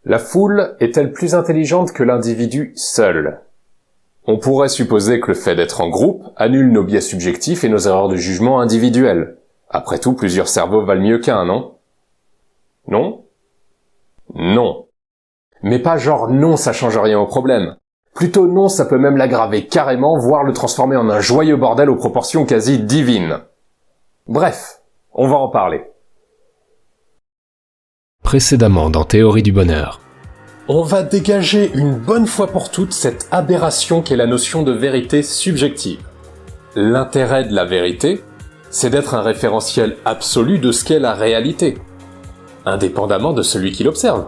La foule est-elle plus intelligente que l'individu seul? On pourrait supposer que le fait d'être en groupe annule nos biais subjectifs et nos erreurs de jugement individuelles. Après tout, plusieurs cerveaux valent mieux qu'un, non? Non? Non. Mais pas genre non, ça change rien au problème. Plutôt non, ça peut même l'aggraver carrément, voire le transformer en un joyeux bordel aux proportions quasi divines. Bref, on va en parler. Précédemment dans Théorie du bonheur. On va dégager une bonne fois pour toutes cette aberration qu'est la notion de vérité subjective. L'intérêt de la vérité, c'est d'être un référentiel absolu de ce qu'est la réalité, indépendamment de celui qui l'observe.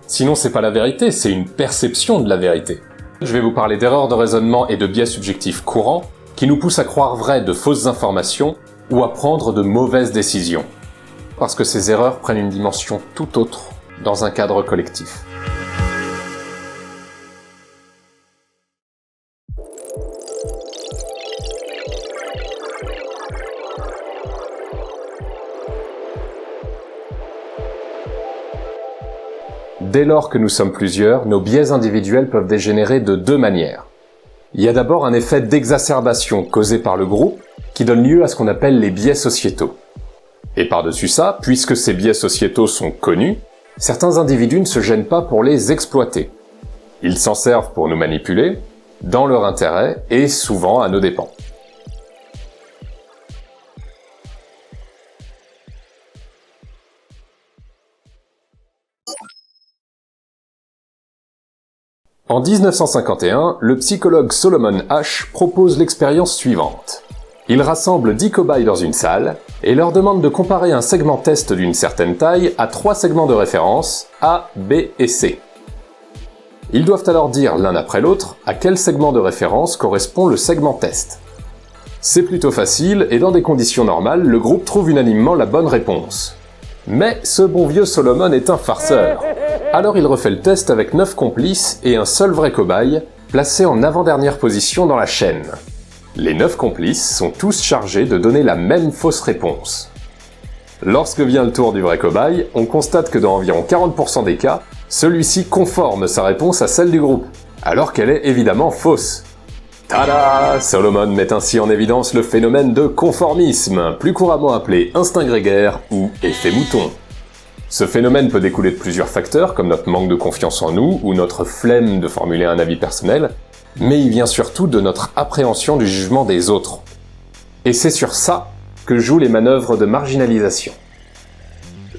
Sinon c'est pas la vérité, c'est une perception de la vérité. Je vais vous parler d'erreurs de raisonnement et de biais subjectifs courants qui nous poussent à croire vraies de fausses informations ou à prendre de mauvaises décisions. Parce que ces erreurs prennent une dimension tout autre dans un cadre collectif. Dès lors que nous sommes plusieurs, nos biais individuels peuvent dégénérer de deux manières. Il y a d'abord un effet d'exacerbation causé par le groupe qui donne lieu à ce qu'on appelle les biais sociétaux. Et par-dessus ça, puisque ces biais sociétaux sont connus, certains individus ne se gênent pas pour les exploiter. Ils s'en servent pour nous manipuler, dans leur intérêt et souvent à nos dépens. En 1951, le psychologue Solomon Asch propose l'expérience suivante. Il rassemble 10 cobayes dans une salle et leur demande de comparer un segment test d'une certaine taille à 3 segments de référence, A, B et C. Ils doivent alors dire l'un après l'autre à quel segment de référence correspond le segment test. C'est plutôt facile et dans des conditions normales, le groupe trouve unanimement la bonne réponse. Mais ce bon vieux Solomon est un farceur. Alors il refait le test avec 9 complices et un seul vrai cobaye, placé en avant-dernière position dans la chaîne. Les 9 complices sont tous chargés de donner la même fausse réponse. Lorsque vient le tour du vrai cobaye, on constate que dans environ 40% des cas, celui-ci conforme sa réponse à celle du groupe, alors qu'elle est évidemment fausse. Tada! Solomon met ainsi en évidence le phénomène de conformisme, plus couramment appelé instinct grégaire ou effet mouton. Ce phénomène peut découler de plusieurs facteurs, comme notre manque de confiance en nous ou notre flemme de formuler un avis personnel, mais il vient surtout de notre appréhension du jugement des autres. Et c'est sur ça que jouent les manœuvres de marginalisation.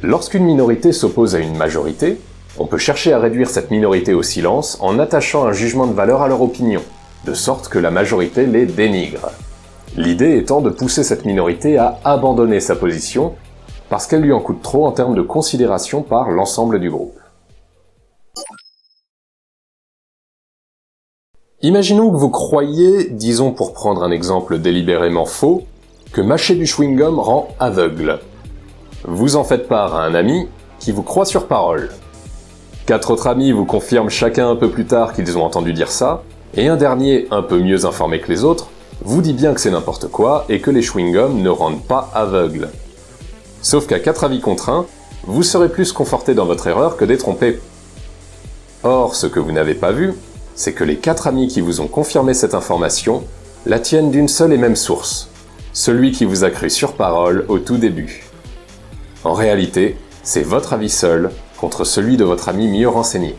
Lorsqu'une minorité s'oppose à une majorité, on peut chercher à réduire cette minorité au silence en attachant un jugement de valeur à leur opinion, de sorte que la majorité les dénigre. L'idée étant de pousser cette minorité à abandonner sa position, parce qu'elle lui en coûte trop en termes de considération par l'ensemble du groupe. Imaginons que vous croyez, disons pour prendre un exemple délibérément faux, que mâcher du chewing-gum rend aveugle. Vous en faites part à un ami qui vous croit sur parole. 4 autres amis vous confirment chacun un peu plus tard qu'ils ont entendu dire ça, et un dernier, un peu mieux informé que les autres, vous dit bien que c'est n'importe quoi et que les chewing-gums ne rendent pas aveugles. Sauf qu'à 4 avis contre 1, vous serez plus conforté dans votre erreur que détrompé. Or, ce que vous n'avez pas vu, c'est que les 4 amis qui vous ont confirmé cette information la tiennent d'une seule et même source, celui qui vous a cru sur parole au tout début. En réalité, c'est votre avis seul contre celui de votre ami mieux renseigné.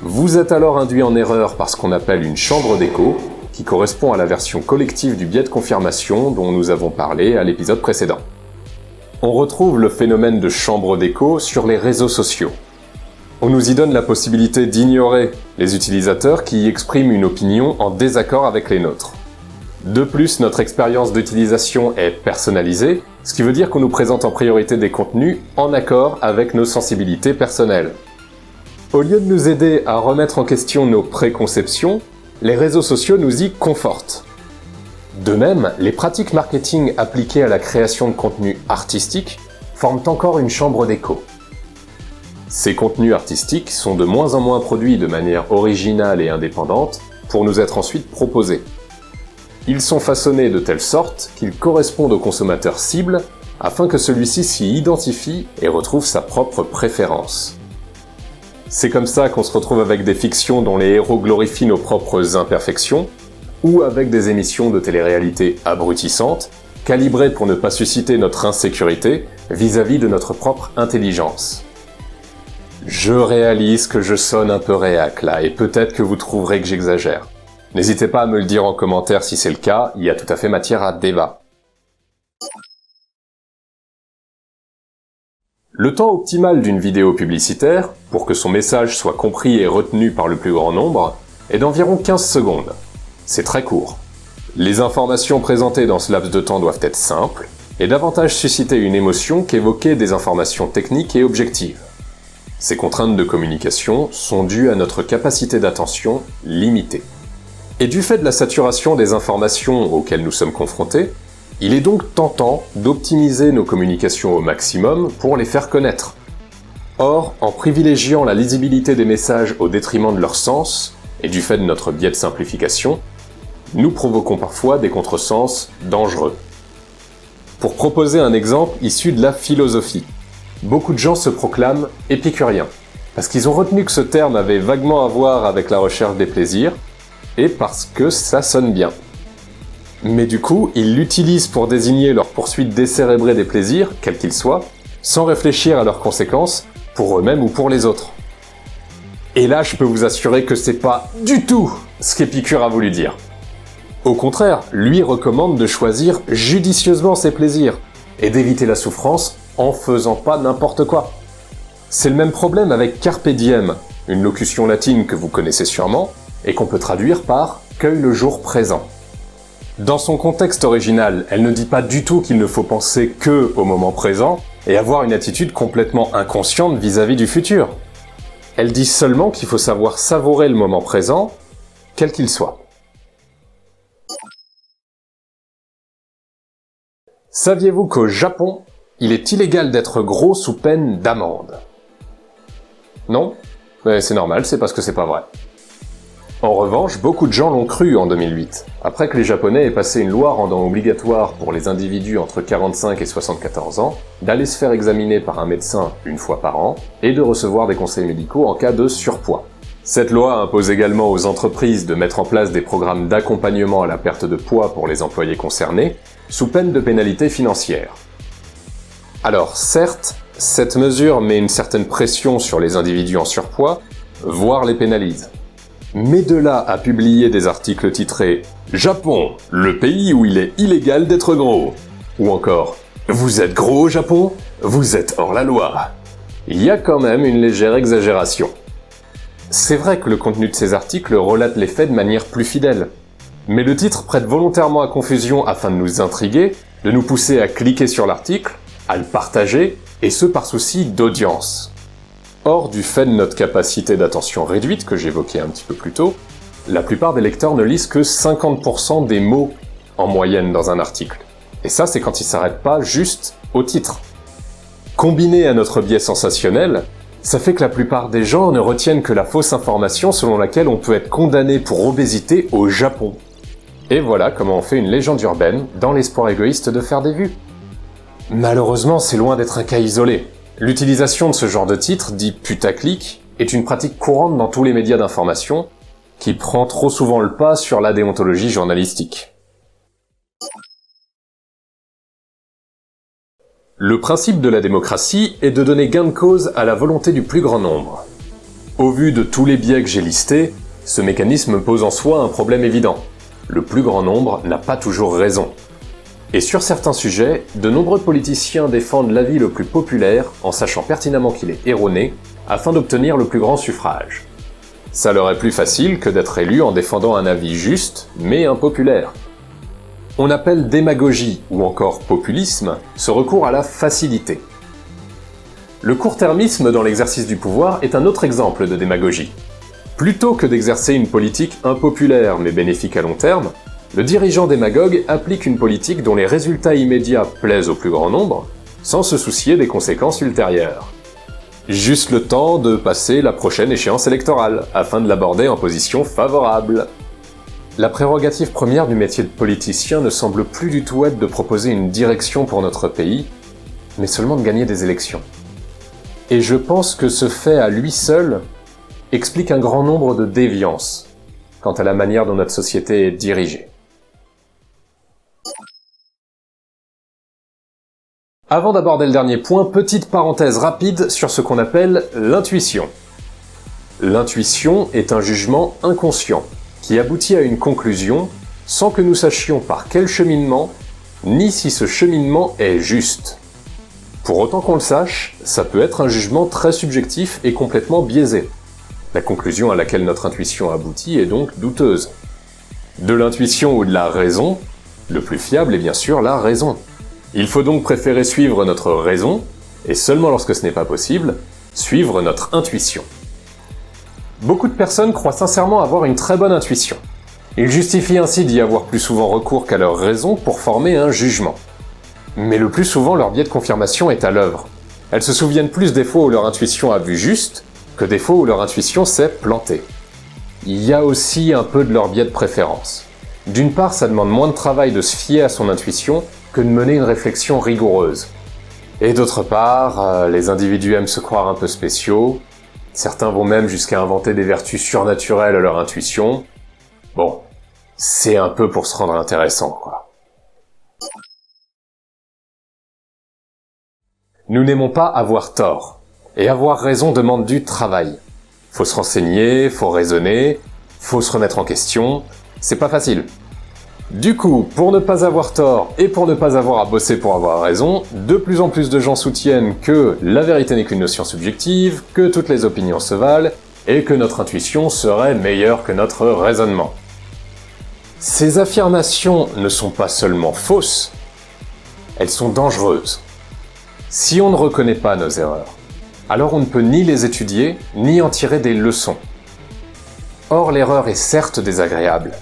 Vous êtes alors induit en erreur par ce qu'on appelle une chambre d'écho, qui correspond à la version collective du biais de confirmation dont nous avons parlé à l'épisode précédent. On retrouve le phénomène de chambre d'écho sur les réseaux sociaux. On nous y donne la possibilité d'ignorer les utilisateurs qui y expriment une opinion en désaccord avec les nôtres. De plus, notre expérience d'utilisation est personnalisée, ce qui veut dire qu'on nous présente en priorité des contenus en accord avec nos sensibilités personnelles. Au lieu de nous aider à remettre en question nos préconceptions, les réseaux sociaux nous y confortent. De même, les pratiques marketing appliquées à la création de contenus artistiques forment encore une chambre d'écho. Ces contenus artistiques sont de moins en moins produits de manière originale et indépendante pour nous être ensuite proposés. Ils sont façonnés de telle sorte qu'ils correspondent au consommateur cible afin que celui-ci s'y identifie et retrouve sa propre préférence. C'est comme ça qu'on se retrouve avec des fictions dont les héros glorifient nos propres imperfections, ou avec des émissions de télé-réalité abrutissantes, calibrées pour ne pas susciter notre insécurité vis-à-vis de notre propre intelligence. Je réalise que je sonne un peu réac là, et peut-être que vous trouverez que j'exagère. N'hésitez pas à me le dire en commentaire si c'est le cas, il y a tout à fait matière à débat. Le temps optimal d'une vidéo publicitaire, pour que son message soit compris et retenu par le plus grand nombre, est d'environ 15 secondes. C'est très court. Les informations présentées dans ce laps de temps doivent être simples, et davantage susciter une émotion qu'évoquer des informations techniques et objectives. Ces contraintes de communication sont dues à notre capacité d'attention limitée. Et du fait de la saturation des informations auxquelles nous sommes confrontés, il est donc tentant d'optimiser nos communications au maximum pour les faire connaître. Or, en privilégiant la lisibilité des messages au détriment de leur sens, et du fait de notre biais de simplification, nous provoquons parfois des contresens dangereux. Pour proposer un exemple issu de la philosophie, beaucoup de gens se proclament épicuriens, parce qu'ils ont retenu que ce terme avait vaguement à voir avec la recherche des plaisirs, et parce que ça sonne bien. Mais du coup, ils l'utilisent pour désigner leur poursuite décérébrée des plaisirs, quels qu'ils soient, sans réfléchir à leurs conséquences, pour eux-mêmes ou pour les autres. Et là, je peux vous assurer que c'est pas du tout ce qu'Épicure a voulu dire. Au contraire, lui recommande de choisir judicieusement ses plaisirs, et d'éviter la souffrance en faisant pas n'importe quoi. C'est le même problème avec Carpe diem, une locution latine que vous connaissez sûrement, et qu'on peut traduire par « cueille le jour présent ». Dans son contexte original, elle ne dit pas du tout qu'il ne faut penser que au moment présent et avoir une attitude complètement inconsciente vis-à-vis du futur. Elle dit seulement qu'il faut savoir savourer le moment présent, quel qu'il soit. Saviez-vous qu'au Japon, il est illégal d'être gros sous peine d'amende? Non? Mais c'est normal, c'est parce que c'est pas vrai. En revanche, beaucoup de gens l'ont cru en 2008, après que les Japonais aient passé une loi rendant obligatoire pour les individus entre 45 et 74 ans d'aller se faire examiner par un médecin une fois par an et de recevoir des conseils médicaux en cas de surpoids. Cette loi impose également aux entreprises de mettre en place des programmes d'accompagnement à la perte de poids pour les employés concernés, sous peine de pénalités financières. Alors certes, cette mesure met une certaine pression sur les individus en surpoids, voire les pénalise. Mais de là à publier des articles titrés « Japon, le pays où il est illégal d'être gros » ou encore « Vous êtes gros au Japon, vous êtes hors la loi », il y a quand même une légère exagération. C'est vrai que le contenu de ces articles relate les faits de manière plus fidèle, mais le titre prête volontairement à confusion afin de nous intriguer, de nous pousser à cliquer sur l'article, à le partager, et ce par souci d'audience. Or, du fait de notre capacité d'attention réduite que j'évoquais un petit peu plus tôt, la plupart des lecteurs ne lisent que 50% des mots en moyenne dans un article. Et ça, c'est quand ils s'arrêtent pas juste au titre. Combiné à notre biais sensationnel, ça fait que la plupart des gens ne retiennent que la fausse information selon laquelle on peut être condamné pour obésité au Japon. Et voilà comment on fait une légende urbaine dans l'espoir égoïste de faire des vues. Malheureusement, c'est loin d'être un cas isolé. L'utilisation de ce genre de titre, dit putaclic, est une pratique courante dans tous les médias d'information, qui prend trop souvent le pas sur la déontologie journalistique. Le principe de la démocratie est de donner gain de cause à la volonté du plus grand nombre. Au vu de tous les biais que j'ai listés, ce mécanisme pose en soi un problème évident. Le plus grand nombre n'a pas toujours raison. Et sur certains sujets, de nombreux politiciens défendent l'avis le plus populaire en sachant pertinemment qu'il est erroné, afin d'obtenir le plus grand suffrage. Ça leur est plus facile que d'être élu en défendant un avis juste, mais impopulaire. On appelle démagogie, ou encore populisme, ce recours à la facilité. Le court-termisme dans l'exercice du pouvoir est un autre exemple de démagogie. Plutôt que d'exercer une politique impopulaire mais bénéfique à long terme, le dirigeant démagogue applique une politique dont les résultats immédiats plaisent au plus grand nombre, sans se soucier des conséquences ultérieures. Juste le temps de passer la prochaine échéance électorale, afin de l'aborder en position favorable. La prérogative première du métier de politicien ne semble plus du tout être de proposer une direction pour notre pays, mais seulement de gagner des élections. Et je pense que ce fait à lui seul explique un grand nombre de déviances quant à la manière dont notre société est dirigée. Avant d'aborder le dernier point, petite parenthèse rapide sur ce qu'on appelle l'intuition. L'intuition est un jugement inconscient qui aboutit à une conclusion sans que nous sachions par quel cheminement, ni si ce cheminement est juste. Pour autant qu'on le sache, ça peut être un jugement très subjectif et complètement biaisé. La conclusion à laquelle notre intuition aboutit est donc douteuse. De l'intuition ou de la raison, le plus fiable est bien sûr la raison. Il faut donc préférer suivre notre raison, et seulement lorsque ce n'est pas possible, suivre notre intuition. Beaucoup de personnes croient sincèrement avoir une très bonne intuition. Ils justifient ainsi d'y avoir plus souvent recours qu'à leur raison pour former un jugement. Mais le plus souvent, leur biais de confirmation est à l'œuvre. Elles se souviennent plus des fois où leur intuition a vu juste, que des fois où leur intuition s'est plantée. Il y a aussi un peu de leur biais de préférence. D'une part, ça demande moins de travail de se fier à son intuition que de mener une réflexion rigoureuse. Et d'autre part, les individus aiment se croire un peu spéciaux, certains vont même jusqu'à inventer des vertus surnaturelles à leur intuition. Bon, c'est un peu pour se rendre intéressant, quoi. Nous n'aimons pas avoir tort, et avoir raison demande du travail. Faut se renseigner, faut raisonner, faut se remettre en question, c'est pas facile. Du coup, pour ne pas avoir tort et pour ne pas avoir à bosser pour avoir raison, de plus en plus de gens soutiennent que la vérité n'est qu'une notion subjective, que toutes les opinions se valent, et que notre intuition serait meilleure que notre raisonnement. Ces affirmations ne sont pas seulement fausses, elles sont dangereuses. Si on ne reconnaît pas nos erreurs, alors on ne peut ni les étudier, ni en tirer des leçons. Or, l'erreur est certes désagréable,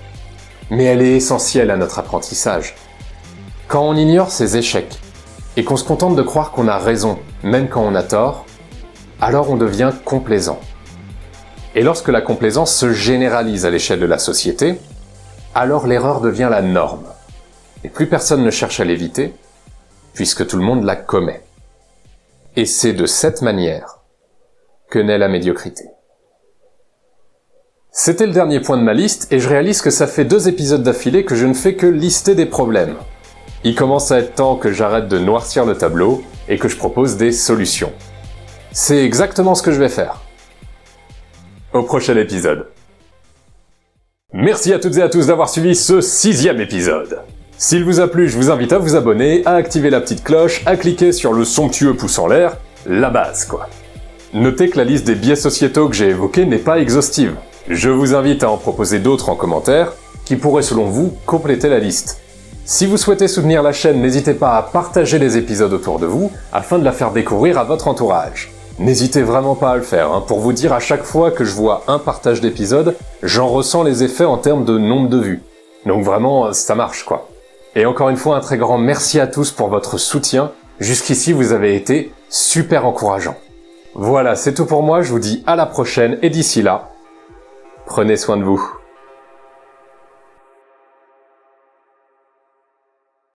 mais elle est essentielle à notre apprentissage. Quand on ignore ses échecs, et qu'on se contente de croire qu'on a raison, même quand on a tort, alors on devient complaisant. Et lorsque la complaisance se généralise à l'échelle de la société, alors l'erreur devient la norme. Et plus personne ne cherche à l'éviter, puisque tout le monde la commet. Et c'est de cette manière que naît la médiocrité. C'était le dernier point de ma liste, et je réalise que ça fait 2 épisodes d'affilée que je ne fais que lister des problèmes. Il commence à être temps que j'arrête de noircir le tableau, et que je propose des solutions. C'est exactement ce que je vais faire. Au prochain épisode. Merci à toutes et à tous d'avoir suivi ce 6e épisode. S'il vous a plu, je vous invite à vous abonner, à activer la petite cloche, à cliquer sur le somptueux pouce en l'air, la base quoi. Notez que la liste des biais sociétaux que j'ai évoqués n'est pas exhaustive. Je vous invite à en proposer d'autres en commentaire, qui pourraient selon vous compléter la liste. Si vous souhaitez soutenir la chaîne, n'hésitez pas à partager les épisodes autour de vous, afin de la faire découvrir à votre entourage. N'hésitez vraiment pas à le faire, pour vous dire à chaque fois que je vois un partage d'épisode, j'en ressens les effets en termes de nombre de vues. Donc vraiment, ça marche quoi. Et encore une fois, un très grand merci à tous pour votre soutien. Jusqu'ici, vous avez été super encourageants. Voilà, c'est tout pour moi, je vous dis à la prochaine, et d'ici là, prenez soin de vous.